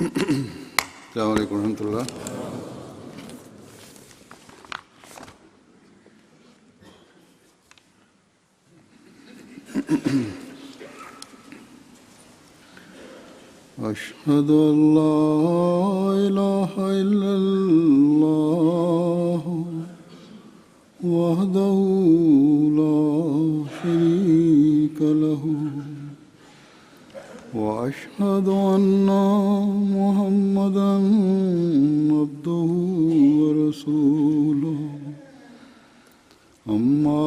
السلام علیکم ورحمۃ اللہ۔ اشہد ان لا الہ الا اللہ وحدہ لا شریک لہ واشہد ان محمدا عبدہ ورسولہ اما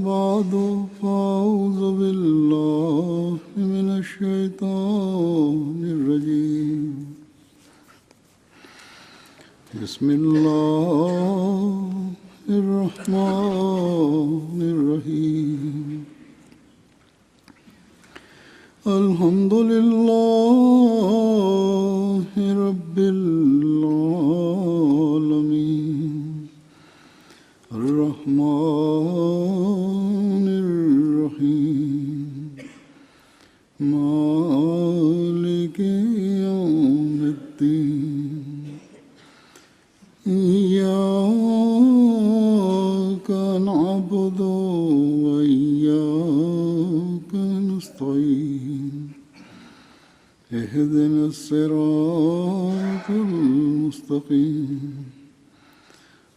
بعد فاعوذ باللہ من الشیطان الرجیم بسم اللہ الرحمن الرحیم الحمد للہ رب العالمین الرحمن الرحیم مالک یوم الدین ایاک نعبد وایاک نستعین اہدنا الصراط المستقیم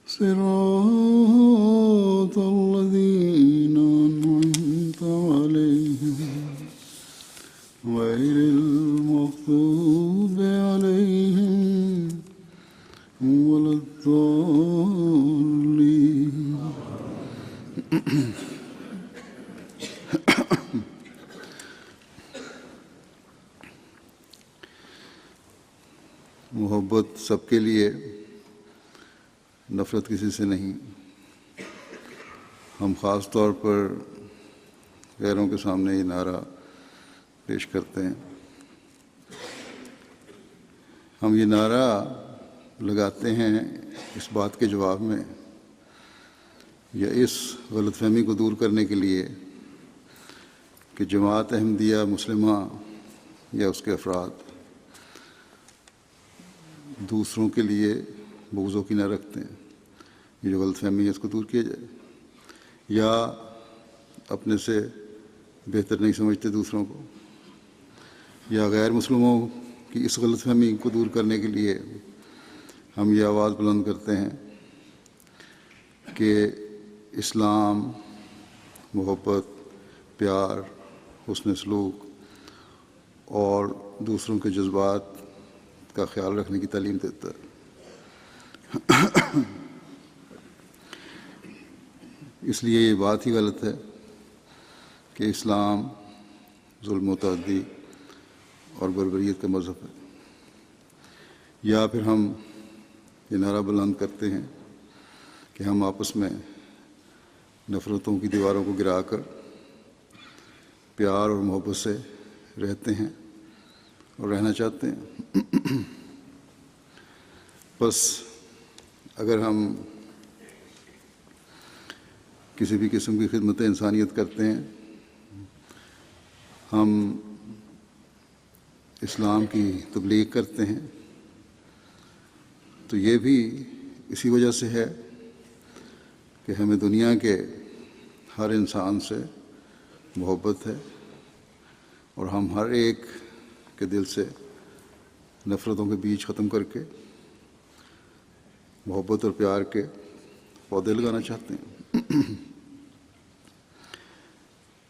صراط الذین انعمت علیہم غیر المغضوب علیہم ولا الضالین۔ محبت سب کے لیے، نفرت کسی سے نہیں۔ ہم خاص طور پر غیروں کے سامنے یہ نعرہ پیش کرتے ہیں۔ ہم یہ نعرہ لگاتے ہیں اس بات کے جواب میں یا اس غلط فہمی کو دور کرنے کے لیے کہ جماعت احمدیہ مسلمہ یا اس کے افراد دوسروں کے لیے بغض و کینہ رکھتے ہیں۔ یہ جو غلط فہمی ہے اس کو دور کیا جائے، یا اپنے سے بہتر نہیں سمجھتے دوسروں کو، یا غیر مسلموں کی اس غلط فہمی کو دور کرنے کے لیے ہم یہ آواز بلند کرتے ہیں کہ اسلام محبت، پیار، حسن سلوک اور دوسروں کے جذبات کا خیال رکھنے کی تعلیم دیتا ہے۔ اس لیے یہ بات ہی غلط ہے کہ اسلام ظلم و تعدی اور بربریت کا مذہب ہے، یا پھر ہم یہ نعرہ بلند کرتے ہیں کہ ہم آپس میں نفرتوں کی دیواروں کو گرا کر پیار اور محبت سے رہتے ہیں اور رہنا چاہتے ہیں۔ بس اگر ہم کسی بھی قسم کی خدمت انسانیت کرتے ہیں، ہم اسلام کی تبلیغ کرتے ہیں، تو یہ بھی اسی وجہ سے ہے کہ ہمیں دنیا کے ہر انسان سے محبت ہے اور ہم ہر ایک کے دل سے نفرتوں کے بیج ختم کر کے محبت اور پیار کے پودے لگانا چاہتے ہیں۔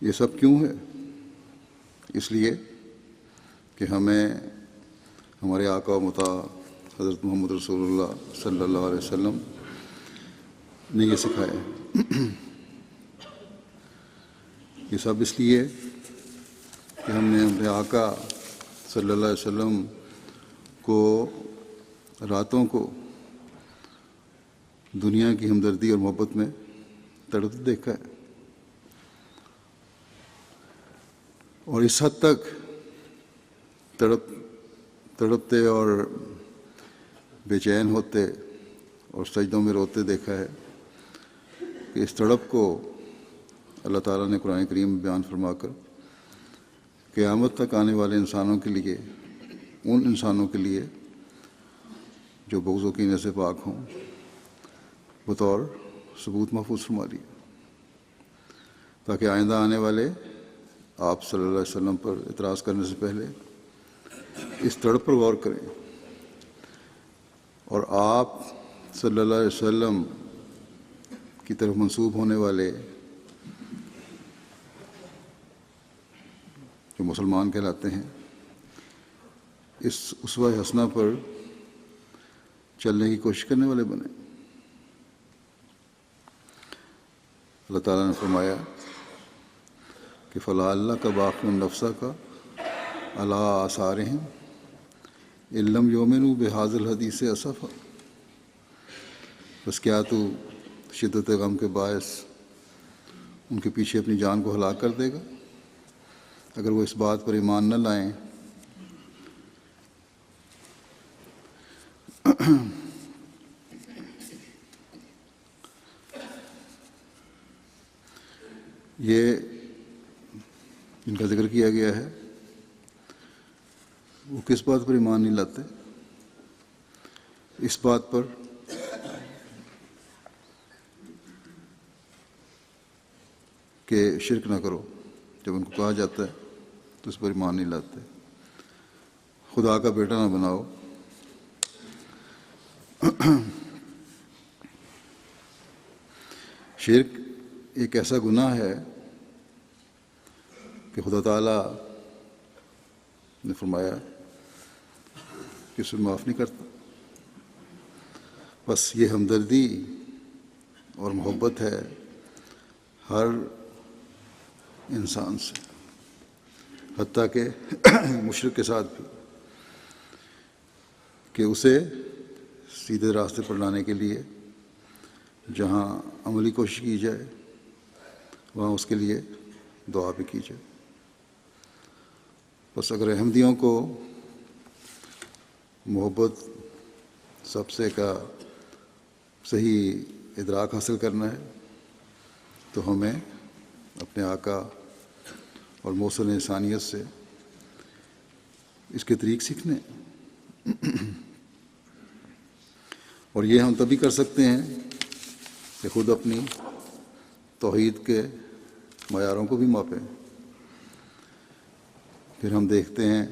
یہ سب کیوں ہے؟ اس لیے کہ ہمیں ہمارے آقا و مطاع حضرت محمد رسول اللہ صلی اللہ علیہ وسلم نے یہ سکھایا ہے۔ یہ سب اس لیے کہ ہم نے اپنے آقا صلی اللہ علیہ وسلم کو راتوں کو دنیا کی ہمدردی اور محبت میں تڑپتے دیکھا ہے، اور اس حد تک تڑپتے اور بے چین ہوتے اور سجدوں میں روتے دیکھا ہے کہ اس تڑپ کو اللہ تعالیٰ نے قرآن کریم میں بیان فرما کر قیامت تک آنے والے انسانوں کے لیے ان انسانوں کے لیے جو بغض و کینے سے پاک ہوں بطور ثبوت محفوظ فرما لیا، تاکہ آئندہ آنے والے آپ صلی اللہ علیہ وسلم پر اعتراض کرنے سے پہلے اس تڑپ پر غور کریں اور آپ صلی اللہ علیہ وسلم کی طرف منسوب ہونے والے جو مسلمان کہلاتے ہیں اس اسوہ حسنہ پر چلنے کی کوشش کرنے والے بنیں۔ اللہ تعالیٰ نے فرمایا کہ فَلَعَلَّكَ بَاخِعٌ نَفْسَكَ عَلَىٰ آثَارِهِمْ إِن لَّمْ يُؤْمِنُوا بِهَٰذَا الْحَدِيثِ أَسَفًا، بس کیا تو شدت غم کے باعث ان کے پیچھے اپنی جان کو ہلاک کر دے گا اگر وہ اس بات پر ایمان نہ لائیں یہ جن کا ذکر کیا گیا ہے وہ کس بات پر ایمان نہیں لاتے؟ اس بات پر کہ شرک نہ کرو، جب ان کو کہا جاتا ہے تو اس پر ایمان نہیں لاتے۔ خدا کا بیٹا نہ بناؤ، شرک ایک ایسا گناہ ہے کہ خدا تعالیٰ نے فرمایا کہ اسے معاف نہیں کرتا۔ بس یہ ہمدردی اور محبت ہے ہر انسان سے، حتیٰ کہ مشرک کے ساتھ بھی، کہ اسے سیدھے راستے پر لانے کے لیے جہاں عملی کوشش کی جائے وہاں اس کے لیے دعا بھی کی جائے۔ بس اگر احمدیوں کو محبت سب سے کا صحیح ادراک حاصل کرنا ہے تو ہمیں اپنے آقا اور موصل انسانیت سے اس کے طریق سیکھنے، اور یہ ہم تبھی کر سکتے ہیں کہ خود اپنی توحید کے معیاروں کو بھی ماپیں۔ پھر ہم دیکھتے ہیں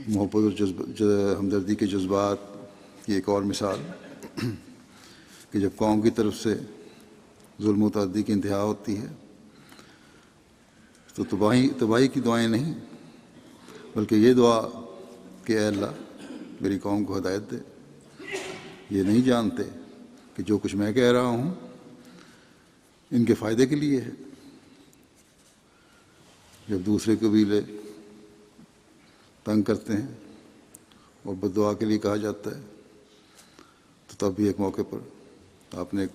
محبت اور ہمدردی کے جذبات کی ایک اور مثال کہ جب قوم کی طرف سے ظلم و تعدی کی انتہا ہوتی ہے تو تباہی کی دعائیں نہیں بلکہ یہ دعا کہ اے اللہ میری قوم کو ہدایت دے۔ یہ نہیں جانتے کہ جو کچھ میں کہہ رہا ہوں ان کے فائدے کے لیے ہے۔ جب دوسرے قبیلے تنگ کرتے ہیں اور بد دعا کے لیے کہا جاتا ہے تو تب بھی ایک موقع پر آپ نے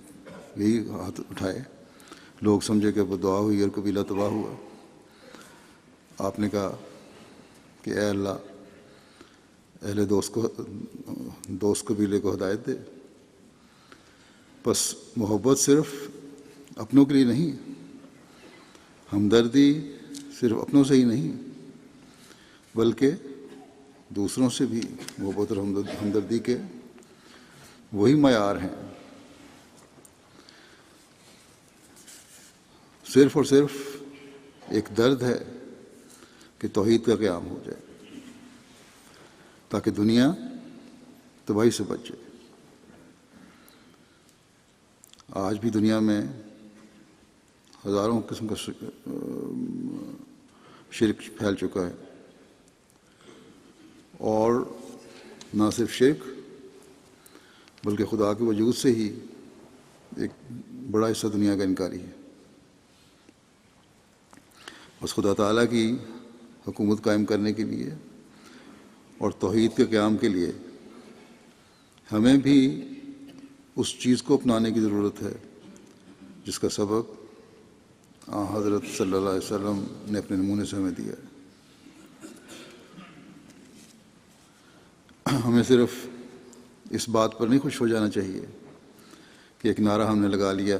یہی ہاتھ اٹھائے، لوگ سمجھے کہ بد دعا ہوئی اور قبیلہ تباہ ہوا۔ آپ نے کہا کہ اے اللہ اہل دوست قبیلے کو ہدایت دے۔ بس محبت صرف اپنوں کے لیے نہیں، ہمدردی صرف اپنوں سے ہی نہیں بلکہ دوسروں سے بھی محبت اور ہمدردی کے وہی معیار ہیں۔ صرف اور صرف ایک درد ہے کہ توحید کا قیام ہو جائے تاکہ دنیا تباہی سے بچ جائے۔ آج بھی دنیا میں ہزاروں قسم کا شرک پھیل چکا ہے، اور نہ صرف شرک بلکہ خدا کے وجود سے ہی ایک بڑا حصہ دنیا کا انکاری ہے۔ بس خدا تعالیٰ کی حکومت قائم کرنے کے لیے اور توحید کے قیام کے لیے ہمیں بھی اس چیز کو اپنانے کی ضرورت ہے جس کا سبق حضرت صلی اللہ علیہ وسلم نے اپنے نمونے سے ہمیں دیا ہے۔ ہمیں صرف اس بات پر نہیں خوش ہو جانا چاہیے کہ ایک نعرہ ہم نے لگا لیا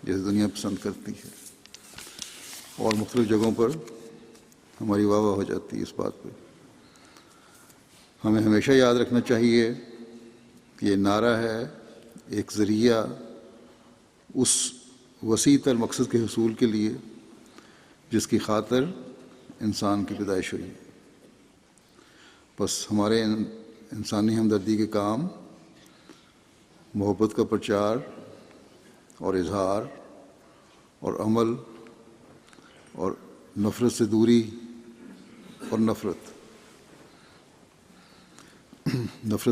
جیسے دنیا پسند کرتی ہے، اور مختلف جگہوں پر ہماری واہ واہ ہو جاتی ہے اس بات پہ۔ ہمیں ہمیشہ یاد رکھنا چاہیے کہ یہ نعرہ ہے ایک ذریعہ اس وسیع تر مقصد کے حصول کے لیے جس کی خاطر انسان کی پیدائش ہوئی۔ بس ہمارے انسانی ہمدردی کے کام محبت کا پرچار اور اظہار اور عمل اور نفرت سے دوری اور نفرت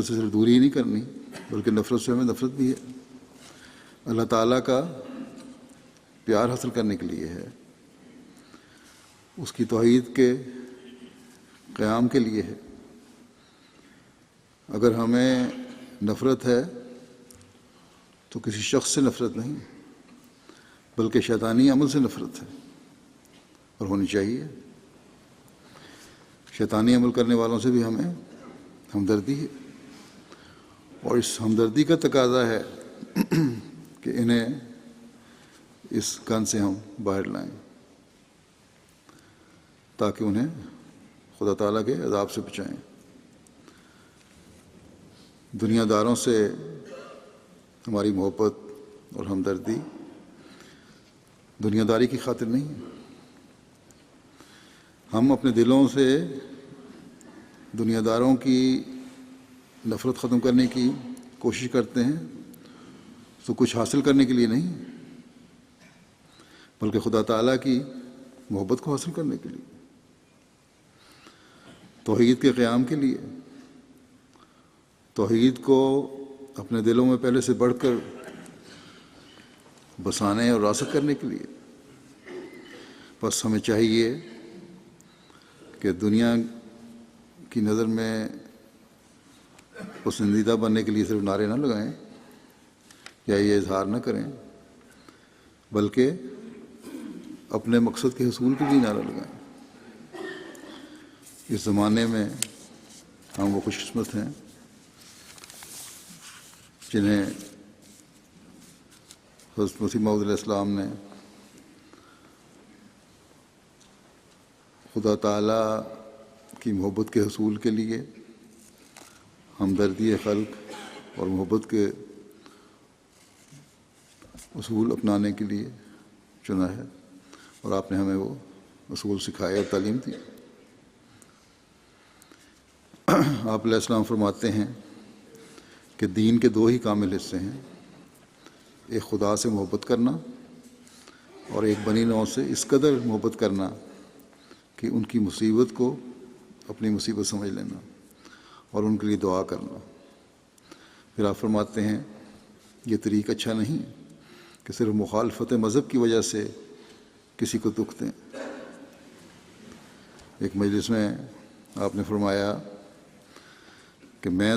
سے صرف دوری ہی نہیں کرنی بلکہ نفرت سے ہمیں نفرت بھی ہے، اللہ تعالیٰ کا پیار حاصل کرنے کے لیے ہے، اس کی توحید کے قیام کے لیے ہے۔ اگر ہمیں نفرت ہے تو کسی شخص سے نفرت نہیں بلکہ شیطانی عمل سے نفرت ہے، اور ہونی چاہیے۔ شیطانی عمل کرنے والوں سے بھی ہمیں ہمدردی ہے، اور اس ہمدردی کا تقاضا ہے کہ انہیں اس گن سے ہم باہر لائیں تاکہ انہیں خدا تعالیٰ کے عذاب سے بچائیں۔ دنیا داروں سے ہماری محبت اور ہمدردی دنیا داری کی خاطر نہیں ہے۔ ہم اپنے دلوں سے دنیا داروں کی نفرت ختم کرنے کی کوشش کرتے ہیں تو کچھ حاصل کرنے کے لیے نہیں بلکہ خدا تعالیٰ کی محبت کو حاصل کرنے کے لیے، توحید کے قیام کے لیے، توحید کو اپنے دلوں میں پہلے سے بڑھ کر بسانے اور راسخ کرنے کے لیے۔ بس ہمیں چاہیے کہ دنیا کی نظر میں پسندیدہ بننے کے لیے صرف نعرے نہ لگائیں یا یہ اظہار نہ کریں بلکہ اپنے مقصد کے حصول کے لیے نعرہ لگائیں۔ اس زمانے میں ہم وہ خوش قسمت ہیں جنہیں حضرت مسیح موعود علیہ السلام نے خدا تعالیٰ کی محبت کے حصول کے لیے ہمدردی خلق اور محبت کے اصول اپنانے کے لیے چنا ہے، اور آپ نے ہمیں وہ اصول سکھائے اور تعلیم دی۔ آپ علیہ السلام فرماتے ہیں کہ دین کے دو ہی کامل حصے ہیں، ایک خدا سے محبت کرنا اور ایک بنی نوع سے اس قدر محبت کرنا کہ ان کی مصیبت کو اپنی مصیبت سمجھ لینا اور ان کے لیے دعا کرنا۔ پھر آپ فرماتے ہیں یہ طریق اچھا نہیں کہ صرف مخالفت مذہب کی وجہ سے کسی کو دکھ دیں۔ ایک مجلس میں آپ نے فرمایا کہ میرا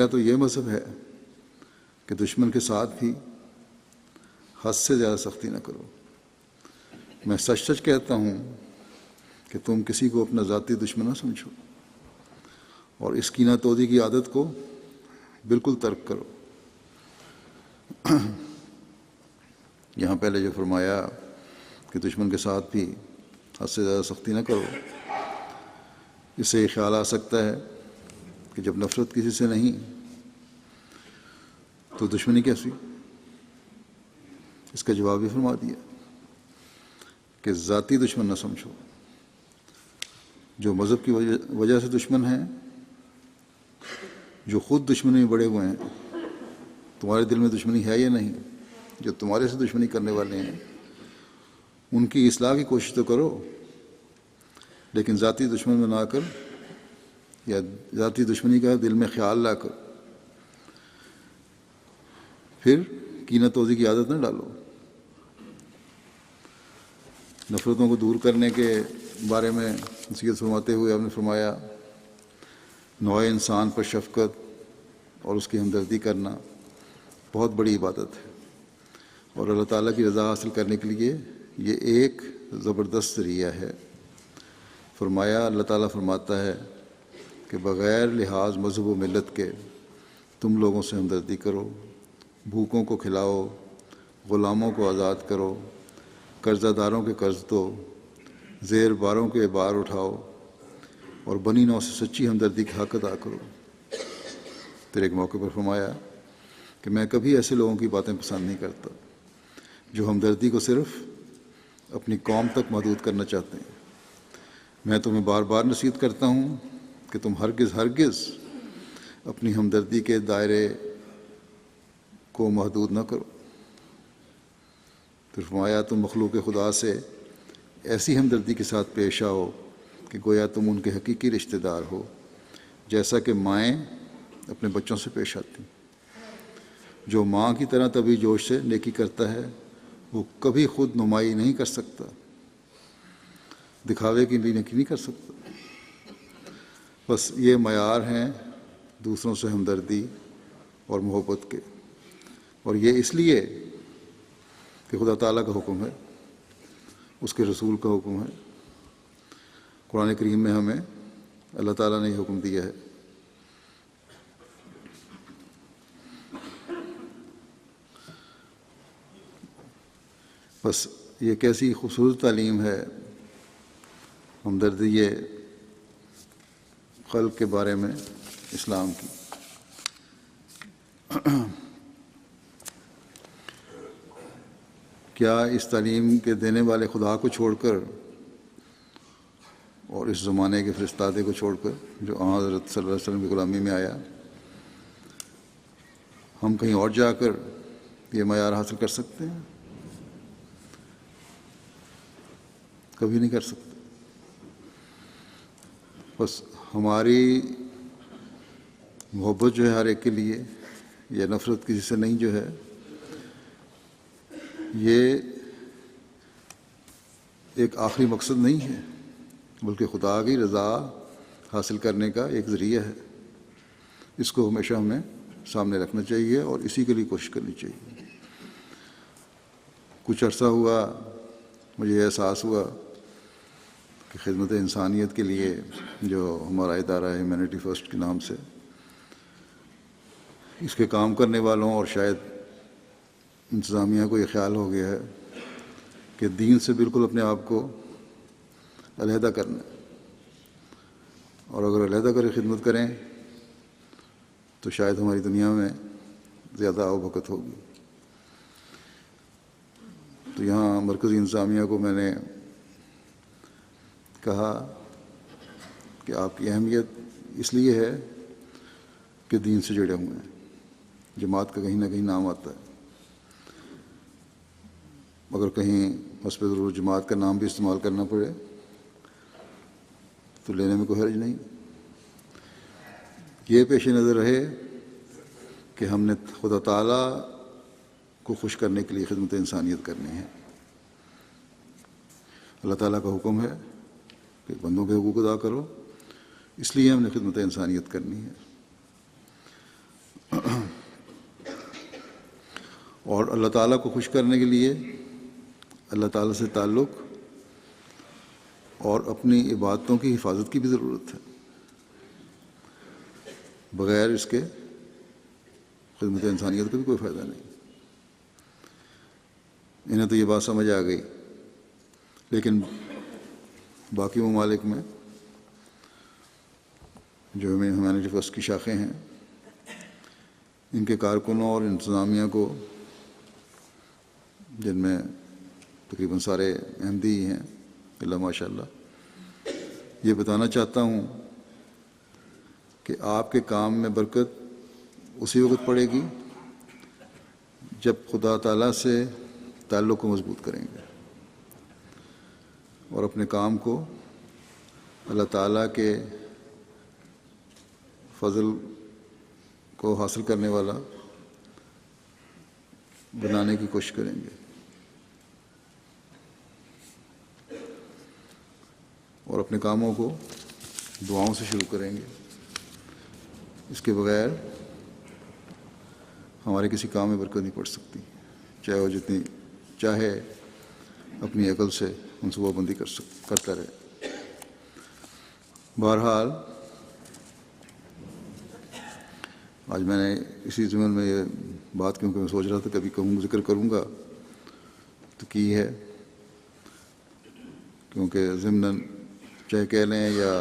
تو یہ مذہب ہے کہ دشمن کے ساتھ بھی حد سے زیادہ سختی نہ کرو۔ میں سچ سچ کہتا ہوں کہ تم کسی کو اپنا ذاتی دشمن نہ سمجھو اور اس کینہ تودی کی عادت کو بالکل ترک کرو۔ یہاں پہلے جو فرمایا کہ دشمن کے ساتھ بھی حد سے زیادہ سختی نہ کرو، اس سے یہ خیال آ سکتا ہے کہ جب نفرت کسی سے نہیں تو دشمنی کیسی؟ اس کا جواب بھی فرما دیا کہ ذاتی دشمن نہ سمجھو، جو مذہب کی وجہ سے دشمن ہیں، جو خود دشمنی میں بڑے ہوئے ہیں، تمہارے دل میں دشمنی ہے یا نہیں؟ جو تمہارے سے دشمنی کرنے والے ہیں ان کی اصلاح کی کوشش تو کرو، لیکن ذاتی دشمن بنا کر یا ذاتی دشمنی کا دل میں خیال لا کر پھر کینہ توزی کی عادت نہ ڈالو۔ نفرتوں کو دور کرنے کے بارے میں نصیحت فرماتے ہوئے آپ نے فرمایا نوع انسان پر شفقت اور اس کی ہمدردی کرنا بہت بڑی عبادت ہے، اور اللہ تعالیٰ کی رضا حاصل کرنے کے لیے یہ ایک زبردست ذریعہ ہے۔ فرمایا اللہ تعالیٰ فرماتا ہے کہ بغیر لحاظ مذہب و ملت کے تم لوگوں سے ہمدردی کرو، بھوکوں کو کھلاؤ، غلاموں کو آزاد کرو، قرضہ داروں کے قرض دو، زیر باروں کے بار اٹھاؤ، اور بنی نوع سے سچی ہمدردی کا حق ادا کرو۔ پھر ایک موقع پر فرمایا کہ میں کبھی ایسے لوگوں کی باتیں پسند نہیں کرتا جو ہمدردی کو صرف اپنی قوم تک محدود کرنا چاہتے ہیں۔ میں تمہیں بار بار نصیحت کرتا ہوں کہ تم ہرگز اپنی ہمدردی کے دائرے کو محدود نہ کرو۔ پھر فرمایا تم مخلوق خدا سے ایسی ہمدردی کے ساتھ پیش آؤ کہ گویا تم ان کے حقیقی رشتہ دار ہو، جیسا کہ مائیں اپنے بچوں سے پیش آتی۔ جو ماں کی طرح طبی جوش سے نیکی کرتا ہے وہ کبھی خود نمائی نہیں کر سکتا، دکھاوے کے لیے نیکی نہیں کر سکتا۔ بس یہ معیار ہیں دوسروں سے ہمدردی اور محبت کے، اور یہ اس لیے کہ خدا تعالیٰ کا حکم ہے، اس کے رسول کا حکم ہے۔ قرآن کریم میں ہمیں اللہ تعالیٰ نے یہ حکم دیا ہے۔ بس یہ کیسی خوبصورت تعلیم ہے ہمدردی خلق کے بارے میں اسلام کی۔ کیا اس تعلیم کے دینے والے خدا کو چھوڑ کر اور اس زمانے کے فرستادے کو چھوڑ کر جو حضرت صلی اللہ علیہ وسلم کی غلامی میں آیا، ہم کہیں اور جا کر یہ معیار حاصل کر سکتے ہیں؟ کبھی نہیں کر سکتے۔ بس ہماری محبت جو ہے ہر ایک کے لیے، یا نفرت کسی سے نہیں جو ہے، یہ ایک آخری مقصد نہیں ہے، بلکہ خدا کی رضا حاصل کرنے کا ایک ذریعہ ہے۔ اس کو ہمیشہ ہمیں سامنے رکھنا چاہیے اور اسی کے لیے کوشش کرنی چاہیے۔ کچھ عرصہ ہوا مجھے احساس ہوا کہ خدمت انسانیت کے لیے جو ہمارا ادارہ ہے ہیومینٹی فرسٹ کے نام سے، اس کے کام کرنے والوں اور شاید انتظامیہ کو یہ خیال ہو گیا ہے کہ دین سے بالکل اپنے آپ کو علیحدہ کرنا ہے، اور اگر علیحدہ کر کے خدمت کریں تو شاید ہماری دنیا میں زیادہ آوبھگت ہوگی۔ تو یہاں مرکزی انتظامیہ کو میں نے کہا کہ آپ کی اہمیت اس لیے ہے کہ دین سے جڑے ہوئے ہیں، جماعت کا کہیں نہ کہیں نام آتا ہے، اگر کہیں حسب ضرورت جماعت کا نام بھی استعمال کرنا پڑے تو لینے میں کوئی حرج نہیں۔ یہ پیش نظر رہے کہ ہم نے خدا تعالیٰ کو خوش کرنے کے لیے خدمت انسانیت کرنی ہے۔ اللہ تعالیٰ کا حکم ہے کہ بندوں کے حقوق ادا کرو، اس لیے ہم نے خدمت انسانیت کرنی ہے۔ اور اللہ تعالیٰ کو خوش کرنے کے لیے اللہ تعالیٰ سے تعلق اور اپنی عبادتوں کی حفاظت کی بھی ضرورت ہے۔ بغیر اس کے خدمت انسانیت کا بھی کوئی فائدہ نہیں۔ انہیں تو یہ بات سمجھ آ گئی، لیکن باقی ممالک میں جو ہیومینٹی فرسٹ کی شاخیں ہیں، ان کے کارکنوں اور انتظامیہ کو، جن میں تقریباً سارے احمدی ہی ہیں اللہ ماشاء اللہ، یہ بتانا چاہتا ہوں کہ آپ کے کام میں برکت اسی وقت پڑے گی جب خدا تعالیٰ سے تعلق کو مضبوط کریں گے اور اپنے کام کو اللہ تعالیٰ کے فضل کو حاصل کرنے والا بنانے کی کوشش کریں گے، اور اپنے کاموں کو دعاؤں سے شروع کریں گے۔ اس کے بغیر ہمارے کسی کام میں برکت نہیں پڑ سکتی، چاہے وہ جتنی چاہے اپنی عقل سے منصوبہ بندی کرتا رہے۔ بہرحال آج میں نے اسی ضمن میں یہ بات، کیونکہ میں سوچ رہا تھا کبھی ذکر کروں گا، تو کی ہے کیونکہ ضمناً چاہے کہہ لیں یا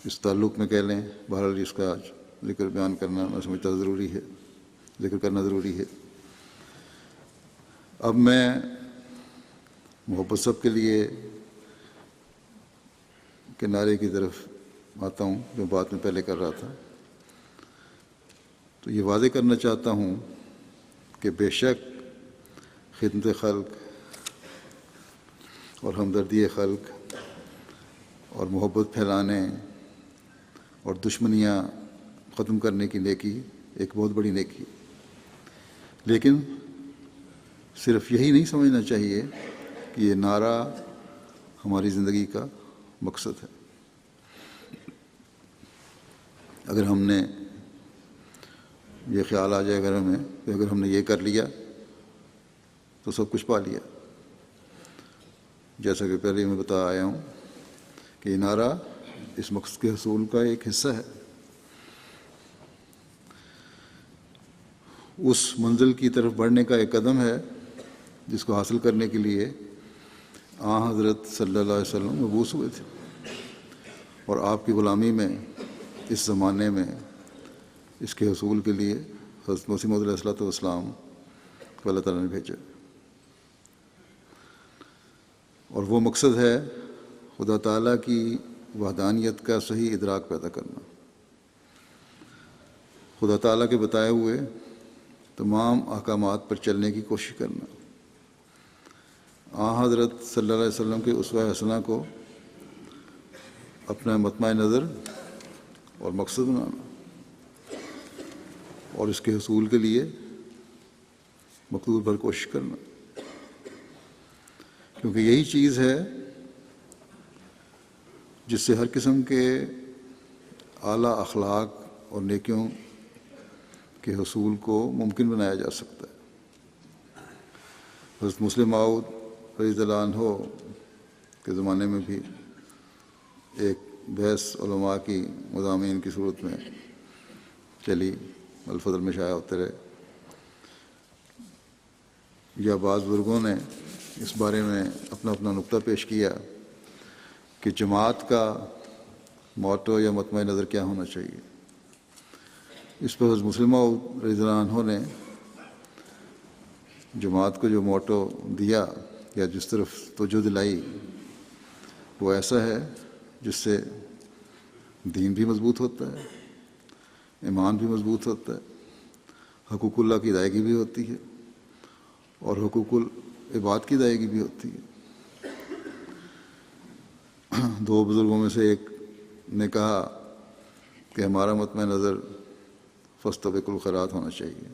اس تعلق میں کہہ لیں، بہرحال اس کا ذکر بیان کرنا میں سمجھتا ضروری ہے، ذکر کرنا ضروری ہے۔ اب میں محبت سب کے لیے کے نعرے کی طرف آتا ہوں، جو بات میں پہلے کر رہا تھا۔ تو یہ واضح کرنا چاہتا ہوں کہ بے شک خدمت خلق اور ہمدردی خلق اور محبت پھیلانے اور دشمنیاں ختم کرنے کی نیکی ایک بہت بڑی نیکی، لیکن صرف یہی نہیں سمجھنا چاہیے کہ یہ نعرہ ہماری زندگی کا مقصد ہے۔ اگر ہم نے یہ خیال آ جائے اگر ہمیں کہ اگر ہم نے یہ کر لیا تو سب کچھ پا لیا، جیسا کہ پہلے میں بتا آیا ہوں کہ یہ نعرہ اس مقصد کے حصول کا ایک حصہ ہے۔ اس منزل کی طرف بڑھنے کا ایک قدم ہے جس کو حاصل کرنے کے لیے حضرت صلی اللہ علیہ وسلم مبعوث ہوئے تھے، اور آپ کی غلامی میں اس زمانے میں اس کے حصول کے لیے حضرت مسیح موعود علیہ الصلوۃ والسلام کو اللہ تعالیٰ نے بھیجا، اور وہ مقصد ہے خدا تعالیٰ کی وحدانیت کا صحیح ادراک پیدا کرنا، خدا تعالیٰ کے بتائے ہوئے تمام احکامات پر چلنے کی کوشش کرنا، حضرت صلی اللہ علیہ وسلم کے اسوہ حسنہ کو اپنا مطمع نظر اور مقصد بنانا، اور اس کے حصول کے لیے مقدور بھر کوشش کرنا، کیونکہ یہی چیز ہے جس سے ہر قسم کے اعلیٰ اخلاق اور نیکیوں کے حصول کو ممکن بنایا جا سکتا ہے۔ حضرت مسلم موعود رضی اللہ عنہ کے زمانے میں بھی ایک بحث علماء کی مضامین کی صورت میں چلی، الفضل میں شائع ہوتے رہے، یا بعض بزرگوں نے اس بارے میں اپنا اپنا نقطہ پیش کیا کہ جماعت کا موٹو یا مطمع نظر کیا ہونا چاہیے۔ اس پر حضرت مسلم موعود رضی اللہ عنہ نے جماعت کو جو موٹو دیا یا جس طرف توجہ دلائی وہ ایسا ہے جس سے دین بھی مضبوط ہوتا ہے، ایمان بھی مضبوط ہوتا ہے، حقوق اللہ کی ادائیگی بھی ہوتی ہے، اور حقوق العباد کی ادائیگی بھی ہوتی ہے۔ دو بزرگوں میں سے ایک نے کہا کہ ہمارا مطمع نظر فاستبقوا الخیرات ہونا چاہیے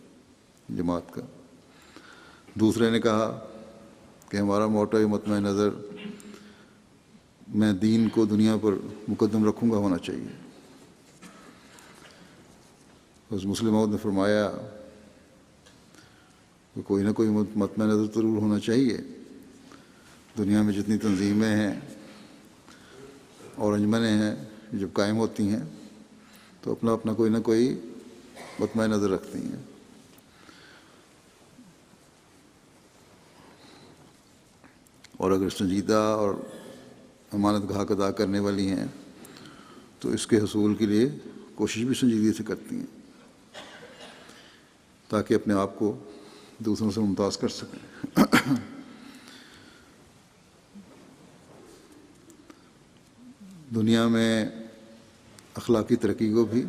جماعت کا، دوسرے نے کہا کہ ہمارا موٹو مطمع نظر میں دین کو دنیا پر مقدم رکھوں گا ہونا چاہیے۔ حضرت مسلم موعود نے فرمایا کہ کوئی نہ کوئی مطمع نظر ضرور ہونا چاہیے۔ دنیا میں جتنی تنظیمیں ہیں اور انجمنیں ہیں جب قائم ہوتی ہیں تو اپنا اپنا کوئی نہ کوئی مطمع نظر رکھتی ہیں، اور اگر سنجیدہ اور امانت کا حق ادا کرنے والی ہیں تو اس کے حصول کے لیے کوشش بھی سنجیدگی سے کرتی ہیں تاکہ اپنے آپ کو دوسروں سے ممتاز کر سکیں۔ دنیا میں اخلاقی ترقی کو بھی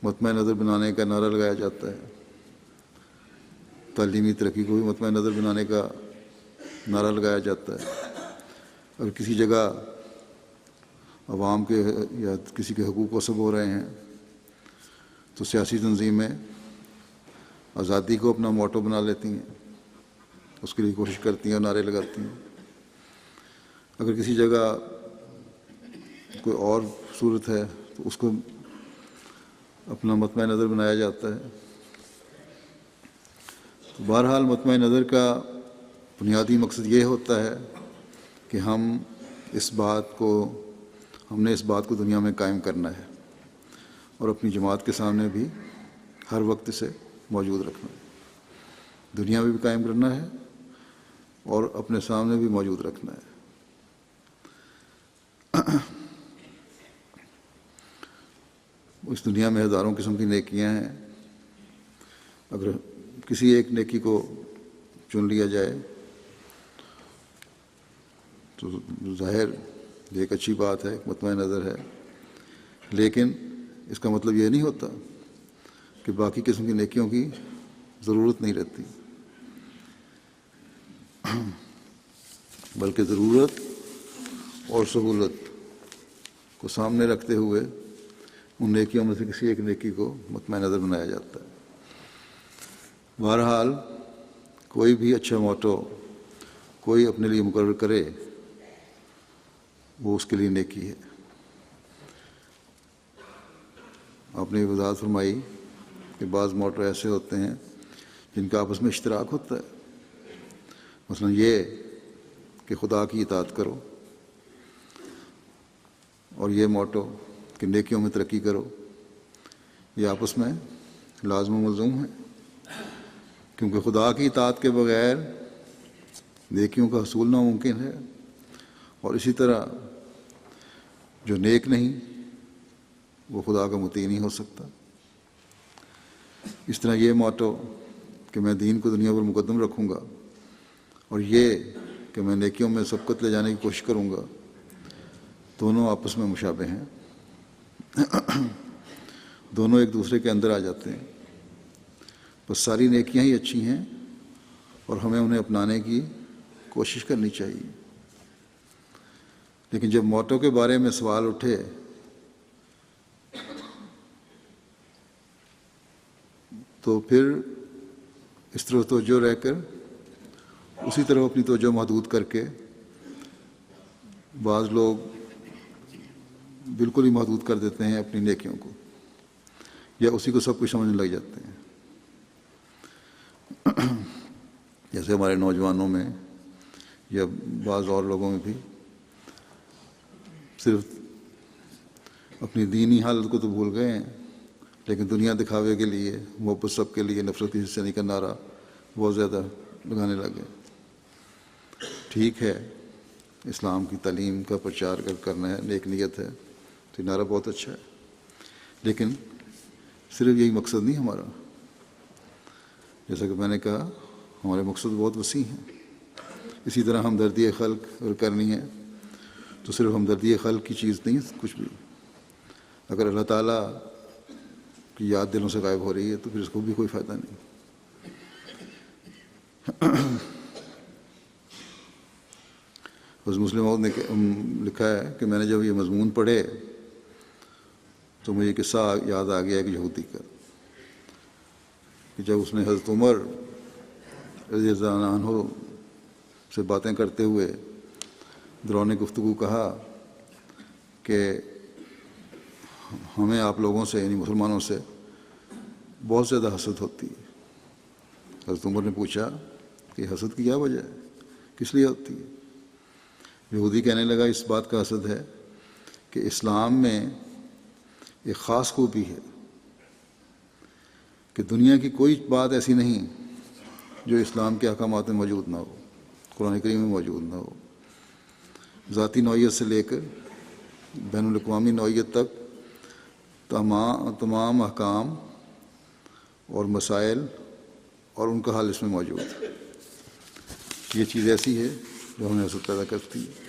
مطمع نظر بنانے کا نعرہ لگایا جاتا ہے، تعلیمی ترقی کو بھی مطمع نظر بنانے کا نعرہ لگایا جاتا ہے۔ اگر کسی جگہ عوام کے یا کسی کے حقوق غصب ہو رہے ہیں تو سیاسی تنظیمیں آزادی کو اپنا موٹو بنا لیتی ہیں، اس کے لیے کوشش کرتی ہیں اور نعرے لگاتی ہیں۔ اگر کسی جگہ کوئی اور صورت ہے تو اس کو اپنا مطمع نظر بنایا جاتا ہے۔ تو بہرحال مطمع نظر کا بنیادی مقصد یہ ہوتا ہے کہ ہم نے اس بات کو دنیا میں قائم کرنا ہے اور اپنی جماعت کے سامنے بھی ہر وقت اسے موجود رکھنا ہے، دنیا میں بھی قائم کرنا ہے اور اپنے سامنے بھی موجود رکھنا ہے۔ اس دنیا میں ہزاروں قسم کی نیکیاں ہیں، اگر کسی ایک نیکی کو چن لیا جائے تو ظاہر یہ ایک اچھی بات ہے، ایک مطمئن نظر ہے، لیکن اس کا مطلب یہ نہیں ہوتا کہ باقی قسم کی نیکیوں کی ضرورت نہیں رہتی، بلکہ ضرورت اور سہولت کو سامنے رکھتے ہوئے ان نیکیوں میں سے کسی ایک نیکی کو مطمئن نظر بنایا جاتا ہے۔ بہرحال کوئی بھی اچھا موٹو کوئی اپنے لیے مقرر کرے وہ اس کے لیے نیکی ہے۔ آپ نے یہ وضاحت فرمائی کہ بعض موٹو ایسے ہوتے ہیں جن کا آپس میں اشتراک ہوتا ہے، مثلا یہ کہ خدا کی اطاعت کرو، اور یہ موٹو کہ نیکیوں میں ترقی کرو، یہ آپس میں لازم و ملزوم ہے، کیونکہ خدا کی اطاعت کے بغیر نیکیوں کا حصول ناممکن ہے، اور اسی طرح جو نیک نہیں وہ خدا کا مطیع نہیں ہو سکتا۔ اس طرح یہ موٹو کہ میں دین کو دنیا پر مقدم رکھوں گا، اور یہ کہ میں نیکیوں میں سبقت لے جانے کی کوشش کروں گا، دونوں آپس میں مشابہ ہیں، دونوں ایک دوسرے کے اندر آ جاتے ہیں۔ بس ساری نیکیاں ہی اچھی ہیں اور ہمیں انہیں اپنانے کی کوشش کرنی چاہیے، لیکن جب موٹو کے بارے میں سوال اٹھے تو پھر اس طرف توجہ رہ کر اسی طرف اپنی توجہ محدود کر کے بعض لوگ بالکل ہی محدود کر دیتے ہیں اپنی نیکیوں کو، یا اسی کو سب کچھ سمجھنے لگ جاتے ہیں۔ جیسے ہمارے نوجوانوں میں یا بعض اور لوگوں میں بھی صرف اپنی دینی حالت کو تو بھول گئے ہیں، لیکن دنیا دکھاوے کے لیے، محبت سب کے لیے، نفرت کسی سے نہیں کا نعرہ بہت زیادہ لگانے لگے۔ ٹھیک ہے، اسلام کی تعلیم کا پرچار کرنا ہے، نیک نیت ہے، تو یہ نعرہ بہت اچھا ہے، لیکن صرف یہی مقصد نہیں ہمارا۔ جیسا کہ میں نے کہا، ہمارے مقصد بہت وسیع ہیں۔ اسی طرح ہمدردی خلق اگر کرنی ہے تو صرف ہمدردی خلق کی چیز نہیں کچھ بھی، اگر اللہ تعالیٰ کی یاد دلوں سے غائب ہو رہی ہے تو پھر اس کو بھی کوئی فائدہ نہیں۔ مسلم موعود نے لکھا ہے کہ میں نے جب یہ مضمون پڑھے تو مجھے قصہ یاد آ گیا ایک یہودی کا، کہ جب اس نے حضرت عمر رضی اللہ عنہ سے باتیں کرتے ہوئے دوران گفتگو کہا کہ ہمیں آپ لوگوں سے، یعنی مسلمانوں سے بہت زیادہ حسد ہوتی ہے۔ حضرت عمر نے پوچھا کہ حسد کی کیا وجہ ہے، کس لیے ہوتی ہے؟ یہودی کہنے لگا اس بات کا حسد ہے کہ اسلام میں ایک خاص خوبی ہے کہ دنیا کی کوئی بات ایسی نہیں جو اسلام کے احکامات میں موجود نہ ہو، قرآن کریم میں موجود نہ ہو۔ ذاتی نوعیت سے لے کر بین الاقوامی نوعیت تک تمام احکام اور مسائل اور ان کا حل اس میں موجود ہے۔ یہ چیز ایسی ہے جو ہمیں حسد پیدا کرتی ہے۔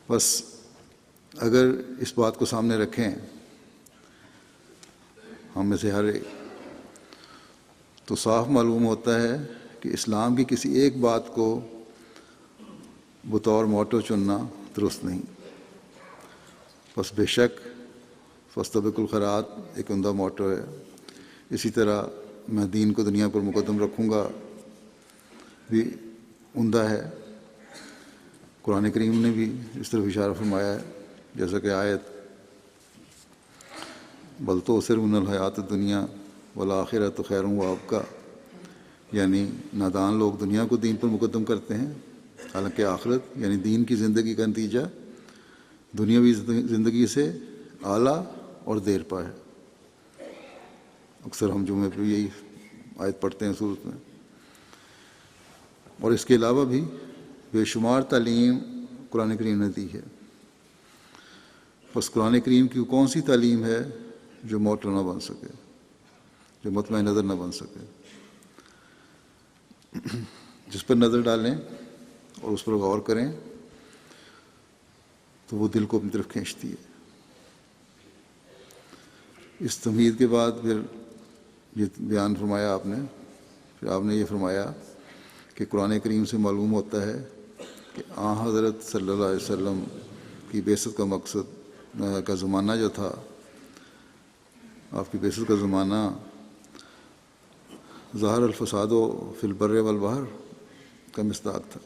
بس اگر اس بات کو سامنے رکھیں ہم میں سے ہر ایک، تو صاف معلوم ہوتا ہے کہ اسلام کی کسی ایک بات کو بطور موٹو چننا درست نہیں۔ بس بے شک فاستبقوا الخیرات ایک عمدہ موٹو ہے، اسی طرح میں دین کو دنیا پر مقدم رکھوں گا بھی عمدہ ہے۔ قرآن کریم نے بھی اس طرف اشارہ فرمایا ہے، جیسا کہ آیت بل تؤثرون الحیات الدنیا والآخرۃ خیر وابقیٰ، یعنی نادان لوگ دنیا کو دین پر مقدم کرتے ہیں، حالانکہ آخرت یعنی دین کی زندگی کا نتیجہ دنیاوی زندگی سے اعلیٰ اور دیر پا ہے۔ اکثر ہم جمعے پہ یہی آیت پڑھتے ہیں سورت میں۔ اور اس کے علاوہ بھی بے شمار تعلیم قرآن کریم نے دی ہے۔ بس قرآن کریم کی کون سی تعلیم ہے جو موٹر نہ بن سکے، جو مطمئن نظر نہ بن سکے؟ جس پر نظر ڈالیں اور اس پر غور کریں تو وہ دل کو اپنی طرف کھینچتی ہے۔ اس تمہید کے بعد پھر یہ بیان فرمایا آپ نے، پھر آپ نے یہ فرمایا کہ قرآن کریم سے معلوم ہوتا ہے کہ حضرت صلی اللہ علیہ وسلم کی بعثت کا مقصد کا زمانہ جو تھا، آپ کی بعثت کا زمانہ ظاہر الفساد فی البر والبحر کا مصداق تھا۔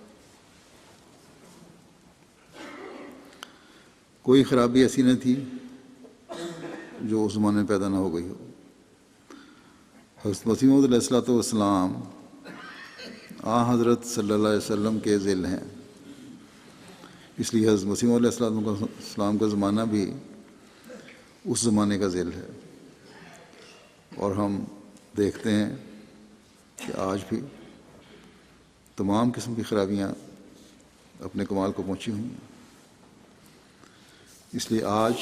کوئی خرابی ایسی نہ تھی جو اس زمانے میں پیدا نہ ہو گئی ہو۔ حضرت مسیح موعود علیہ السلام حضرت صلی اللہ علیہ وسلم کے ذیل ہیں، اس لیے حضرت مسیح موعود علیہ السلام کا زمانہ بھی اس زمانے کا ذیل ہے۔ اور ہم دیکھتے ہیں کہ آج بھی تمام قسم کی خرابیاں اپنے کمال کو پہنچی ہوئی ہیں۔ اس لیے آج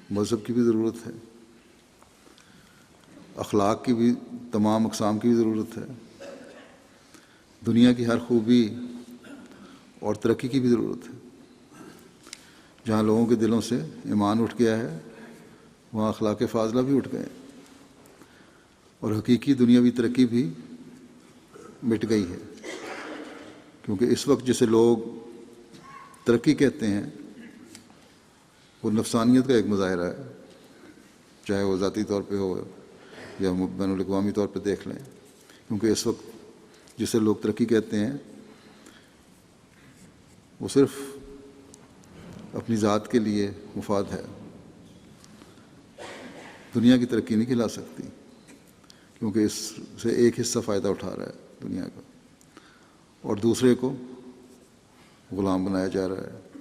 مذہب کی بھی ضرورت ہے، اخلاق کی بھی، تمام اقسام کی بھی ضرورت ہے، دنیا کی ہر خوبی اور ترقی کی بھی ضرورت ہے۔ جہاں لوگوں کے دلوں سے ایمان اٹھ گیا ہے وہاں اخلاق فاضلہ بھی اٹھ گئے، اور حقیقی دنیاوی ترقی بھی مٹ گئی ہے۔ کیونکہ اس وقت جسے لوگ ترقی کہتے ہیں وہ نفسانیت کا ایک مظاہرہ ہے، چاہے وہ ذاتی طور پہ ہو یا بین الاقوامی طور پہ دیکھ لیں۔ کیونکہ اس وقت جسے لوگ ترقی کہتے ہیں وہ صرف اپنی ذات کے لیے مفاد ہے، دنیا کی ترقی نہیں کھلا سکتی، کیونکہ اس سے ایک حصہ فائدہ اٹھا رہا ہے دنیا کا، اور دوسرے کو غلام بنایا جا رہا ہے،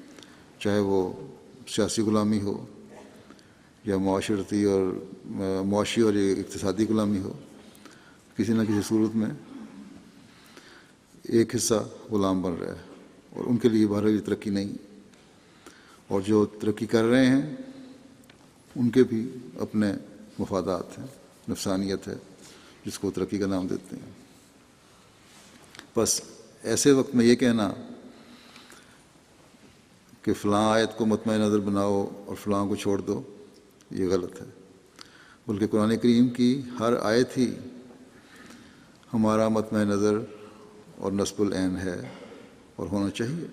چاہے وہ سیاسی غلامی ہو یا معاشرتی اور معاشی اور اقتصادی غلامی ہو۔ کسی نہ کسی صورت میں ایک حصہ غلام بن رہا ہے، اور ان کے لیے بہرحال ترقی نہیں۔ اور جو ترقی کر رہے ہیں ان کے بھی اپنے مفادات ہیں، نفسانیت ہے جس کو ترقی کا نام دیتے ہیں۔ بس ایسے وقت میں یہ کہنا کہ فلاں آیت کو مطمئن نظر بناؤ اور فلاں کو چھوڑ دو، یہ غلط ہے، بلکہ قرآن کریم کی ہر آیت ہی ہمارا مطمئن نظر اور نصب العین ہے اور ہونا چاہیے۔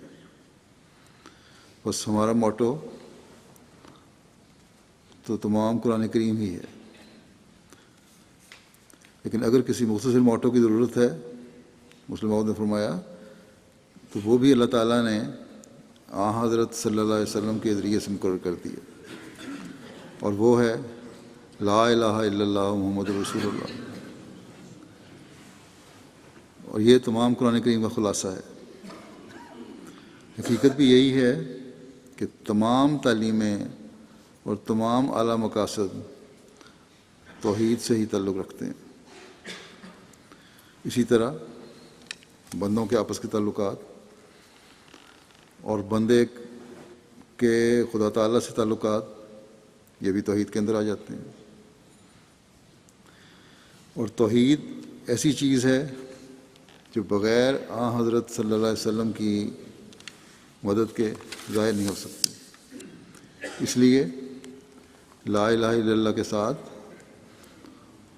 بس ہمارا موٹو تو تمام قرآن کریم ہی ہے، لیکن اگر کسی مختصر موٹو کی ضرورت ہے، مسلم موعود نے فرمایا، تو وہ بھی اللہ تعالیٰ نے حضرت صلی اللہ علیہ وسلم کے ذریعے سے مقرر کر دیا، اور وہ ہے لا الہ الا اللہ محمد رسول اللہ۔ اور یہ تمام قرآن کریم کا خلاصہ ہے۔ حقیقت بھی یہی ہے کہ تمام تعلیمیں اور تمام اعلیٰ مقاصد توحید سے ہی تعلق رکھتے ہیں۔ اسی طرح بندوں کے آپس کے تعلقات اور بندے کے خدا تعالیٰ سے تعلقات، یہ بھی توحید کے اندر آ جاتے ہیں۔ اور توحید ایسی چیز ہے جو بغیر حضرت صلی اللہ علیہ وسلم کی مدد کے ظاہر نہیں ہو سکتی۔ اس لیے لا الہ الا اللہ کے ساتھ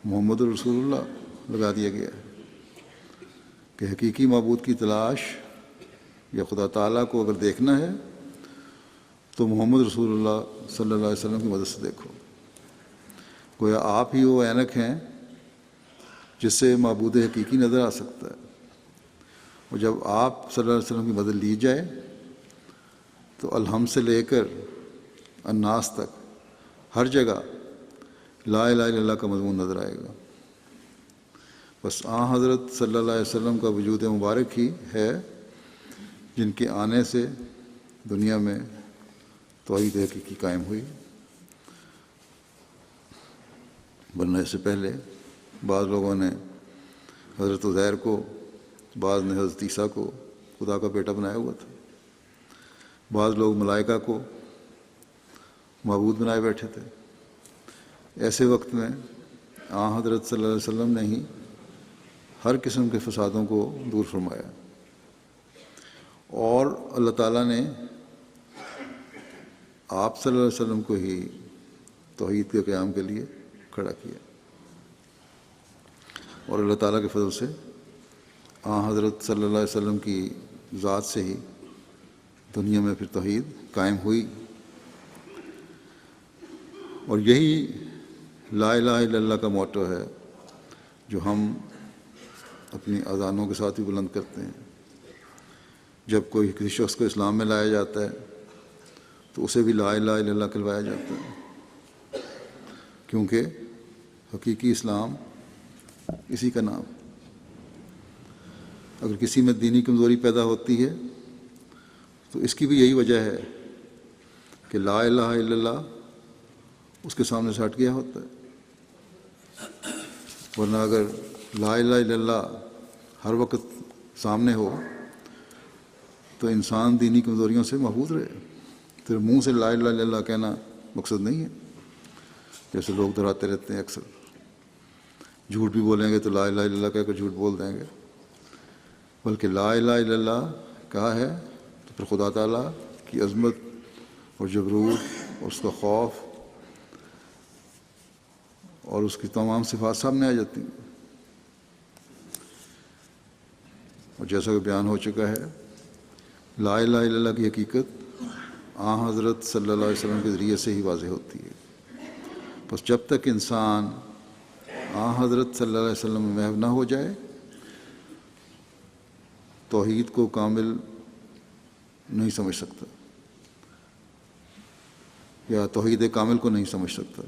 محمد رسول اللہ لگا دیا گیا ہے کہ حقیقی معبود کی تلاش یا خدا تعالیٰ کو اگر دیکھنا ہے تو محمد رسول اللہ صلی اللہ علیہ وسلم کی مدد سے دیکھو۔ گویا آپ ہی وہ عینک ہیں جس سے معبود حقیقی نظر آ سکتا ہے، اور جب آپ صلی اللہ علیہ وسلم کی مدد لی جائے تو الحمد سے لے کر الناس تک ہر جگہ لا الہ الا اللہ کا مضمون نظر آئے گا۔ بس حضرت صلی اللہ علیہ وسلم کا وجود مبارک ہی ہے جن کے آنے سے دنیا میں توحید حقیقی قائم ہوئی، ورنہ اس سے پہلے بعض لوگوں نے حضرت عزیر کو، بعض نے حضرت عیسیٰ کو خدا کا بیٹا بنایا ہوا تھا، بعض لوگ ملائکہ کو معبود بنائے بیٹھے تھے۔ ایسے وقت میں حضرت صلی اللہ علیہ وسلم نے ہی ہر قسم کے فسادوں کو دور فرمایا، اور اللہ تعالیٰ نے آپ صلی اللہ علیہ وسلم کو ہی توحید کے قیام کے لیے کھڑا کیا، اور اللہ تعالیٰ کے فضل سے حضرت صلی اللہ علیہ وسلم کی ذات سے ہی دنیا میں پھر توحید قائم ہوئی۔ اور یہی لا الہ الا اللہ کا موٹو ہے جو ہم اپنی اذانوں کے ساتھ ہی بلند کرتے ہیں۔ جب کوئی کسی شخص کو اسلام میں لایا جاتا ہے تو اسے بھی لا الہ الا اللہ کہلوایا جاتا ہے، کیونکہ حقیقی اسلام اسی کا نام۔ اگر کسی میں دینی کمزوری پیدا ہوتی ہے تو اس کی بھی یہی وجہ ہے کہ لا الہ الا اللہ اس کے سامنے سے ہٹ گیا ہوتا ہے، ورنہ اگر لا الہ الا اللہ ہر وقت سامنے ہو تو انسان دینی کمزوریوں سے محفوظ رہے۔ صرف منہ سے لا الہ الا اللہ کہنا مقصد نہیں ہے، جیسے لوگ دہراتے رہتے ہیں اکثر، جھوٹ بھی بولیں گے تو لا الہ الا اللہ کہہ کر جھوٹ بول دیں گے، بلکہ لا الہ الا اللہ کہا ہے تو پھر خدا تعالیٰ کی عظمت اور جبروت اور اس کا خوف اور اس کی تمام صفات سامنے آ جاتی ہیں۔ اور جیسا کہ بیان ہو چکا ہے، لا الہ الا اللہ کی حقیقت حضرت صلی اللہ علیہ وسلم کے ذریعے سے ہی واضح ہوتی ہے۔ بس جب تک انسان حضرت صلی اللہ علیہ وسلم میں محو نہ ہو جائے، توحید کو کامل نہیں سمجھ سکتا، یا توحید کامل کو نہیں سمجھ سکتا،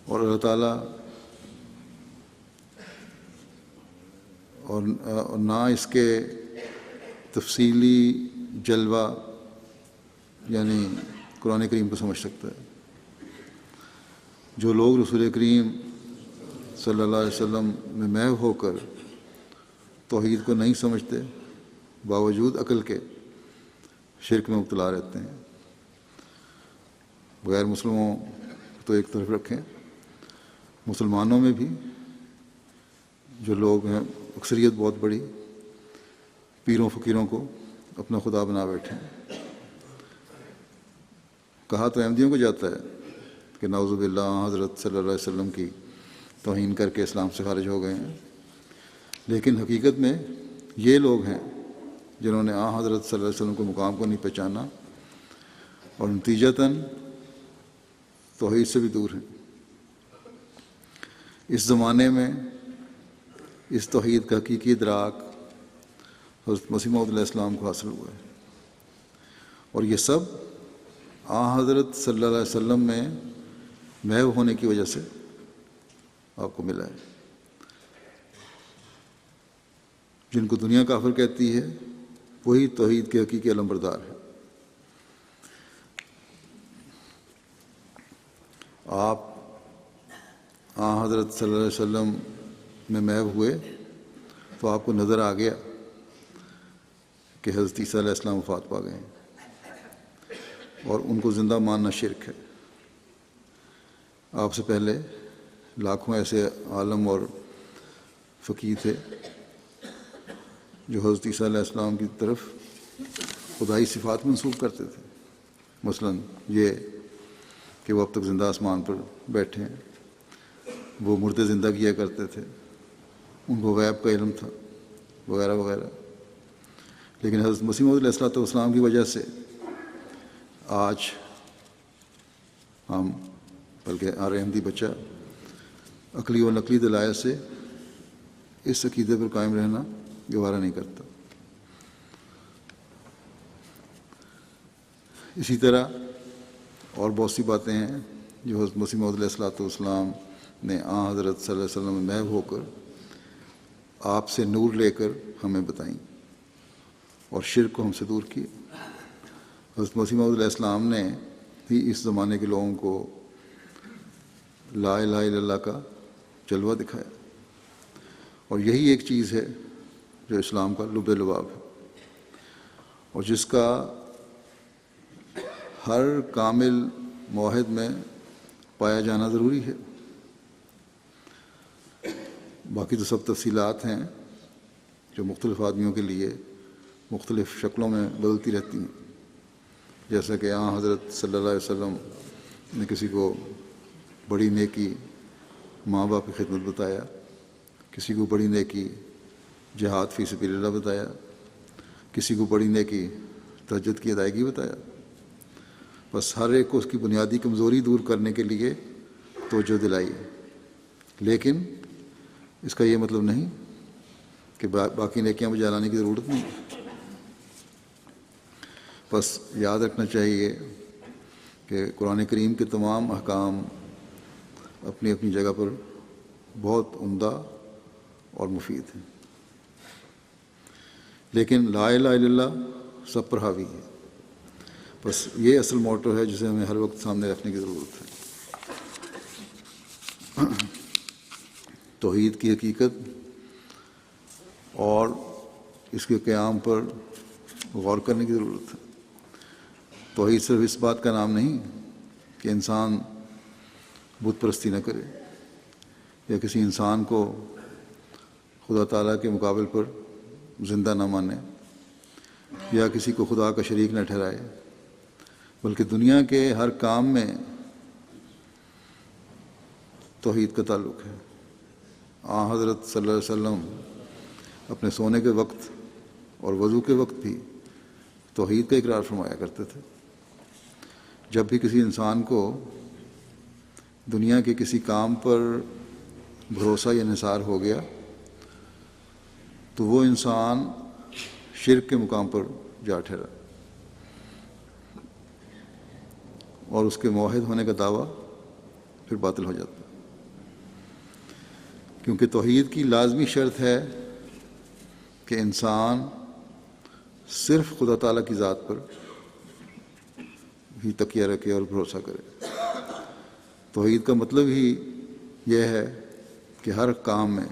اور اللہ تعالیٰ اور نہ اس کے تفصیلی جلوہ یعنی قرآن کریم کو سمجھ سکتا ہے۔ جو لوگ رسول کریم صلی اللہ علیہ وسلم میں محو ہو کر توحید کو نہیں سمجھتے، باوجود عقل کے شرک میں مبتلا رہتے ہیں۔ غیر مسلموں تو ایک طرف رکھیں، مسلمانوں میں بھی جو لوگ ہیں، اکثریت بہت بڑی، پیروں فقیروں کو اپنا خدا بنا بیٹھے ہیں۔ کہا تو احمدیوں کو جاتا ہے کہ نعوذ باللہ حضرت صلی اللہ علیہ وسلم کی توہین کر کے اسلام سے خارج ہو گئے ہیں، لیکن حقیقت میں یہ لوگ ہیں جنہوں نے حضرت صلی اللہ علیہ وسلم کے مقام کو نہیں پہچانا، اور نتیجتاً توحید سے بھی دور ہیں۔ اس زمانے میں اس توحید کا حقیقی ادراک حضرت مسیح موعود علیہ السلام کو حاصل ہوا ہے، اور یہ سب حضرت صلی اللہ علیہ وسلم میں محو ہونے کی وجہ سے آپ کو ملا ہے۔ جن کو دنیا کافر کہتی ہے وہی توحید کے حقیقی علمبردار ہے۔ آپ حضرت صلی اللہ علیہ وسلم میں محو ہوئے تو آپ کو نظر آ گیا کہ حضرت عیسیٰ علیہ السلام وفات پا گئے ہیں، اور ان کو زندہ ماننا شرک ہے۔ آپ سے پہلے لاکھوں ایسے عالم اور فقیر تھے جو حضرت عیسیٰ علیہ السلام کی طرف خدائی صفات منسوب کرتے تھے، مثلاً یہ کہ وہ اب تک زندہ آسمان پر بیٹھے ہیں، وہ مردے زندہ کیا کرتے تھے، ان کو غیب کا علم تھا، وغیرہ وغیرہ۔ لیکن حضرت مسیح موعود علیہ السلام کی وجہ سے آج ہم، بلکہ ہر احمدی بچہ عقلی و نقلی دلائل سے اس عقیدے پر قائم رہنا گوارا نہیں کرتا۔ اسی طرح اور بہت سی باتیں ہیں جو حضرت مسیح موعود علیہ السلام نے حضرت صلی اللہ علیہ وسلم میں محو ہو کر آپ سے نور لے کر ہمیں بتائیں اور شرک کو ہم سے دور کیے۔ حضرت مسیح موعود علیہ السلام نے ہی اس زمانے کے لوگوں کو لا الہ الا اللہ کا جلوہ دکھایا، اور یہی ایک چیز ہے جو اسلام کا لب لباب ہے، اور جس کا ہر کامل موحد میں پایا جانا ضروری ہے۔ باقی تو سب تفصیلات ہیں جو مختلف آدمیوں کے لیے مختلف شکلوں میں بدلتی رہتی ہیں، جیسا کہ یہاں حضرت صلی اللہ علیہ وسلم نے کسی کو بڑی نیکی ماں باپ کی خدمت بتایا، کسی کو بڑی نیکی جہاد فی سبیل اللہ بتایا، کسی کو بڑی نیکی تہجد کی ادائیگی بتایا۔ بس ہر ایک کو اس کی بنیادی کمزوری دور کرنے کے لیے توجہ دلائی، لیکن اس کا یہ مطلب نہیں کہ باقی نیکیاں بجا لانے کی ضرورت نہیں۔ بس یاد رکھنا چاہیے کہ قرآن کریم کے تمام احکام اپنی اپنی جگہ پر بہت عمدہ اور مفید ہیں، لیکن لا الہ الا اللہ سب پر حاوی ہے۔ بس یہ اصل موٹو ہے جسے ہمیں ہر وقت سامنے رکھنے کی ضرورت ہے۔ توحید کی حقیقت اور اس کے قیام پر غور کرنے کی ضرورت ہے۔ توحید صرف اس بات کا نام نہیں کہ انسان بت پرستی نہ کرے یا کسی انسان کو خدا تعالیٰ کے مقابل پر زندہ نہ مانے یا کسی کو خدا کا شریک نہ ٹھہرائے، بلکہ دنیا کے ہر کام میں توحید کا تعلق ہے۔ حضرت صلی اللہ علیہ وسلم اپنے سونے کے وقت اور وضو کے وقت بھی توحید کا اقرار فرمایا کرتے تھے۔ جب بھی کسی انسان کو دنیا کے کسی کام پر بھروسہ یا انحصار ہو گیا تو وہ انسان شرک کے مقام پر جا ٹھہرا، اور اس کے موحد ہونے کا دعویٰ پھر باطل ہو جاتا ہے، کیونکہ توحید کی لازمی شرط ہے کہ انسان صرف خدا تعالیٰ کی ذات پر ہی تکیہ رکھے اور بھروسہ کرے۔ توحید کا مطلب ہی یہ ہے کہ ہر کام میں،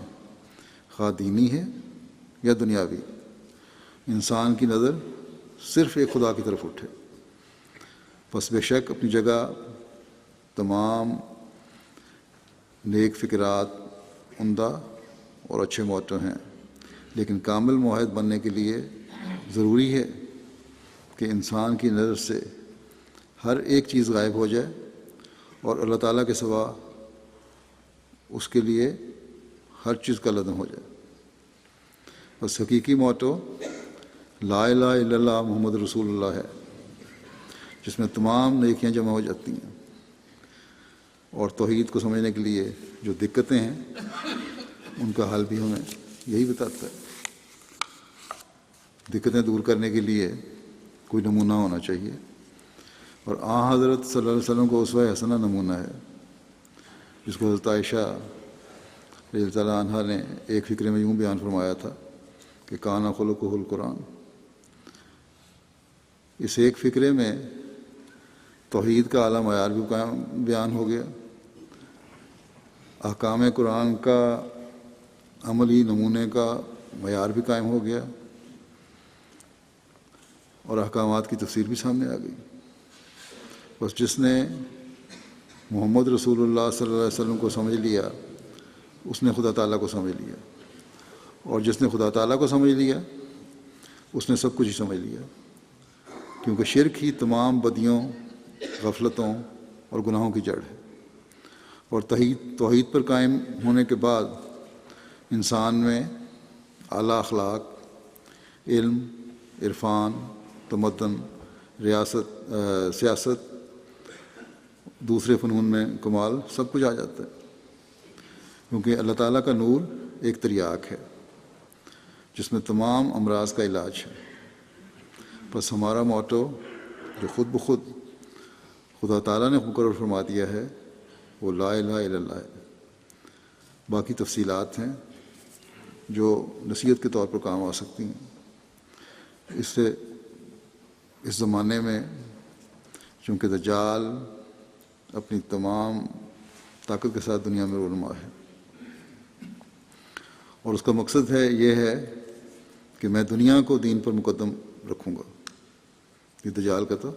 خواہ دینی ہے یا دنیاوی، انسان کی نظر صرف ایک خدا کی طرف اٹھے۔ بس بے شک اپنی جگہ تمام نیک فکرات عمدہ اور اچھے موٹو ہیں، لیکن کامل موحد بننے کے لیے ضروری ہے کہ انسان کی نظر سے ہر ایک چیز غائب ہو جائے اور اللہ تعالیٰ کے سوا اس کے لیے ہر چیز کا لازم ہو جائے۔ بس حقیقی موٹو لا الہ الا اللہ محمد رسول اللہ ہے، جس میں تمام نیکیاں جمع ہو جاتی ہیں، اور توحید کو سمجھنے کے لیے جو دقتیں ہیں ان کا حل بھی ہمیں یہی بتاتا ہے۔ دقتیں دور کرنے کے لیے کوئی نمونہ ہونا چاہیے، اور حضرت صلی اللہ علیہ وسلم کو اسوہ حسنہ نمونہ ہے، جس کو حضرت عائشہ رضی اللہ تعالیٰ عنہا نے ایک فقرے میں یوں بیان فرمایا تھا کہ کانا خلقہ القرآن۔ اس ایک فقرے میں توحید کا اعلیٰ معیار بھی بیان ہو گیا، احکام قرآن کا عملی نمونے کا معیار بھی قائم ہو گیا، اور احکامات کی تفسیر بھی سامنے آ گئی۔ بس جس نے محمد رسول اللہ صلی اللہ علیہ وسلم کو سمجھ لیا اس نے خدا تعالیٰ کو سمجھ لیا، اور جس نے خدا تعالیٰ کو سمجھ لیا اس نے سب کچھ ہی سمجھ لیا، کیونکہ شرک ہی تمام بدیوں، غفلتوں اور گناہوں کی جڑ ہے۔ اور توحید پر قائم ہونے کے بعد انسان میں اعلیٰ اخلاق، علم، عرفان، تمدن، سیاست، دوسرے فنون میں کمال، سب کچھ آ جاتا ہے، کیونکہ اللہ تعالیٰ کا نور ایک تریاک ہے جس میں تمام امراض کا علاج ہے۔ بس ہمارا موٹو جو خود بخود خدا تعالیٰ نے مقرر فرما دیا ہے وہ لا الہ الا اللہ ہے۔ باقی تفصیلات ہیں جو نصیحت کے طور پر کام آ سکتی ہیں۔ اس سے اس زمانے میں چونکہ دجال اپنی تمام طاقت کے ساتھ دنیا میں رونما ہے، اور اس کا مقصد یہ ہے کہ میں دنیا کو دین پر مقدم رکھوں گا۔ یہ دجال کا تو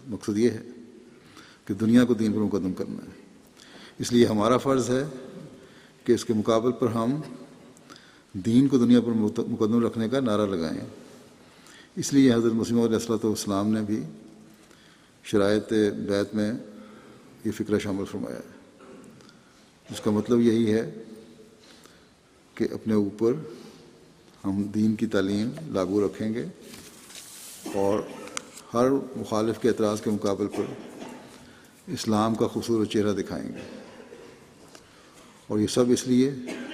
مقصد یہ ہے کہ دنیا کو دین پر مقدم کرنا ہے۔ اس لیے ہمارا فرض ہے کہ اس کے مقابل پر ہم دین کو دنیا پر مقدم رکھنے کا نعرہ لگائیں۔ اس لیے حضرت مسیح موعود علیہ السلام نے بھی شرائط بیعت میں یہ فکرہ شامل فرمایا ہے، جس کا مطلب یہی ہے کہ اپنے اوپر ہم دین کی تعلیم لاگو رکھیں گے اور ہر مخالف کے اعتراض کے مقابل پر اسلام کا خوبصورت چہرہ دکھائیں گے، اور یہ سب اس لیے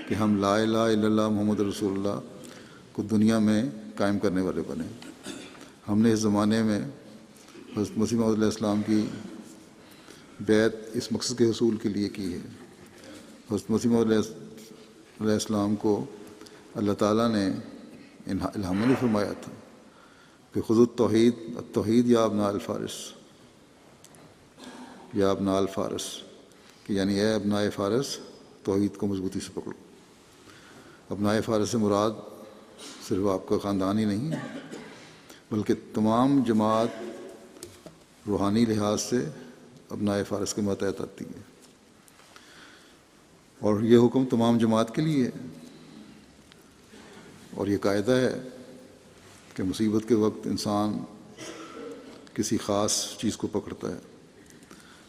کہ ہم لا الہ الا اللہ محمد رسول اللہ کو دنیا میں قائم کرنے والے بنے۔ ہم نے اس زمانے میں حضرت مسیح موعود علیہ السلام کی بیعت اس مقصد کے حصول کے لیے کی ہے۔ حضرت مسیح موعود علیہ السلام کو اللہ تعالیٰ نے الہام فرمایا تھا کہ خذ التوحید یا ابناء الفارس، یا ابناء الفارس، کہ یعنی اے ابناء فارس توحید کو مضبوطی سے پکڑو۔ ابناء فارس سے مراد صرف آپ کا خاندان ہی نہیں ہے، بلکہ تمام جماعت روحانی لحاظ سے ابناء فارس کے ماتحت آتی ہے، اور یہ حکم تمام جماعت کے لیے ہے۔ اور یہ قاعدہ ہے کہ مصیبت کے وقت انسان کسی خاص چیز کو پکڑتا ہے۔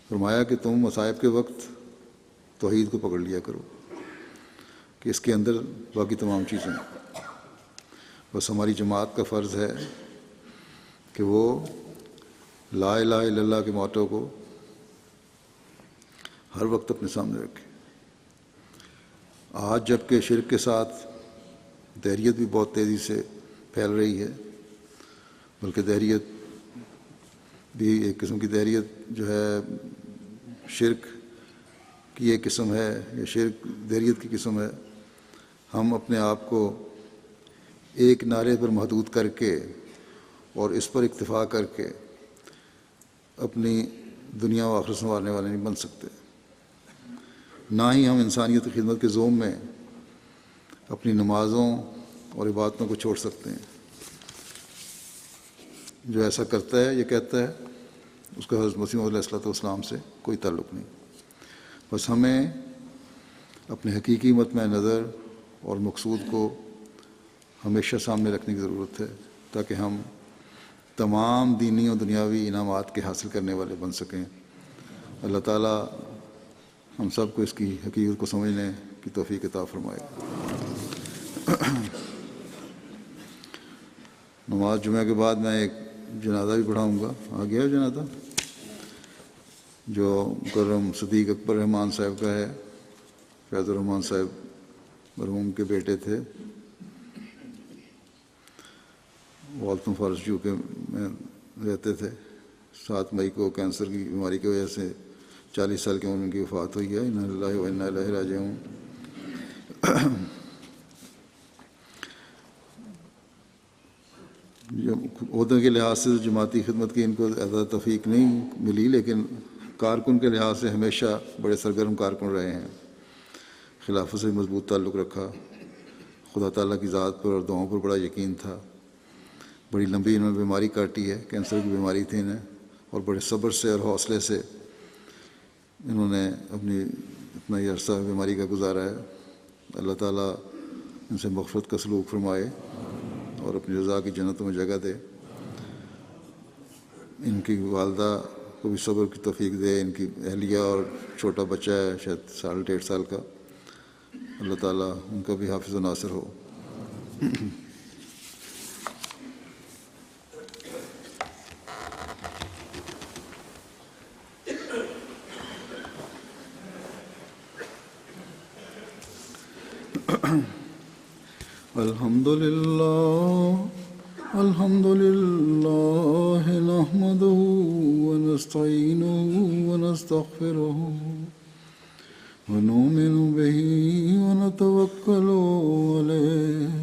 فرمایا کہ تم مصائب کے وقت توحید کو پکڑ لیا کرو، کہ اس کے اندر باقی تمام چیزیں ہیں۔ بس ہماری جماعت کا فرض ہے کہ وہ لا الہ الا اللہ کے موٹو کو ہر وقت اپنے سامنے رکھے۔ آج جب کہ شرک کے ساتھ دہریت بھی بہت تیزی سے پھیل رہی ہے، بلکہ دہریت بھی ایک قسم کی دہریت جو ہے شرک کی ایک قسم ہے، یا شرک دہریت کی قسم ہے، ہم اپنے آپ کو ایک نعرے پر محدود کر کے اور اس پر اکتفا کر کے اپنی دنیا و آخرت سنوارنے والے نہیں بن سکتے۔ نہ ہی ہم انسانیت کی خدمت کے زوم میں اپنی نمازوں اور عبادتوں کو چھوڑ سکتے ہیں۔ جو ایسا کرتا ہے، یہ کہتا ہے، اس کا حضرت مسیح موعود علیہ السلام سے کوئی تعلق نہیں۔ بس ہمیں اپنے حقیقی مطمع نظر اور مقصود کو ہمیشہ سامنے رکھنے کی ضرورت ہے، تاکہ ہم تمام دینی اور دنیاوی انعامات کے حاصل کرنے والے بن سکیں۔ اللہ تعالیٰ ہم سب کو اس کی حقیقت کو سمجھنے کی توفیق عطا فرمائے۔ نماز جمعہ کے بعد میں ایک جنازہ بھی پڑھاؤں گا۔ آ گیا جنازہ جو مکرم صدیق اکبر رحمان صاحب کا ہے۔ فیض الرحمان صاحب مرحوم کے بیٹے تھے، والتم فارس جو کے میں رہتے تھے۔ 7 مئی کو کینسر کی بیماری کی وجہ سے 40 سال کی عمر ان کی وفات ہوئی ہے۔ انا للہ و انا الیہ راجعون۔ عہدے کے لحاظ سے جماعتی خدمت کی ان کو زیادہ توفیق نہیں ملی، لیکن کارکن کے لحاظ سے ہمیشہ بڑے سرگرم کارکن رہے ہیں۔ خلافت سے مضبوط تعلق رکھا، خدا تعالیٰ کی ذات پر اور دعاؤں پر بڑا یقین تھا۔ بڑی لمبی انہوں نے بیماری کاٹی ہے، کینسر کی بیماری تھی انہیں، اور بڑے صبر سے اور حوصلے سے انہوں نے اتنا یہ عرصہ بیماری کا گزارا ہے۔ اللہ تعالیٰ ان سے مغفرت کا سلوک فرمائے اور اپنی رضا کی جنتوں میں جگہ دے۔ ان کی والدہ کو بھی صبر کی توفیق دے۔ ان کی اہلیہ اور چھوٹا بچہ ہے شاید 1.5 سال کا، اللہ تعالیٰ ان کا بھی حافظ و ناصر ہو۔ الحمد لله نحمده ونستعينه ونستغفره ونؤمن به ونتوكل عليه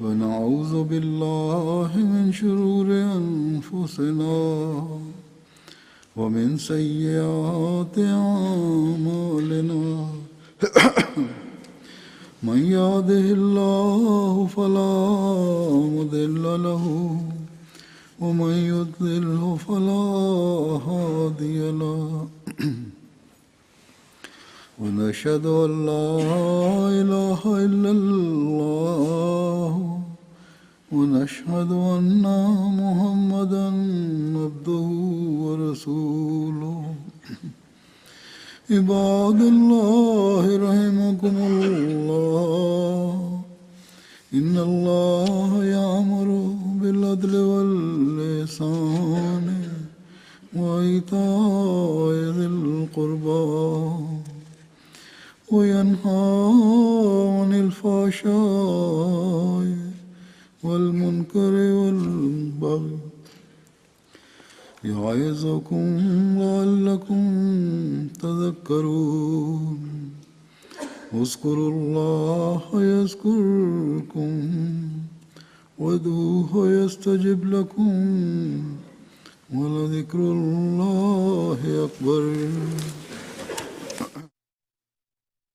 ونعوذ بالله من شرور أنفسنا ومن سيئات أعمالنا من يهده الله فلا مضل له ومن يضلله فلا هادي له ونشهد أن لا إله إلا الله ونشهد أن محمدا عبده ورسوله عباد الله رحمكم الله إن الله يأمر بالعدل والإحسان وإيتاء ذي القربى وينهى عن الفحشاء والمنكر والبغي يعظكم لعلكم تذكرون اذكروا الله يذكركم وادعوه يستجب لكم ولذكر الله أكبر.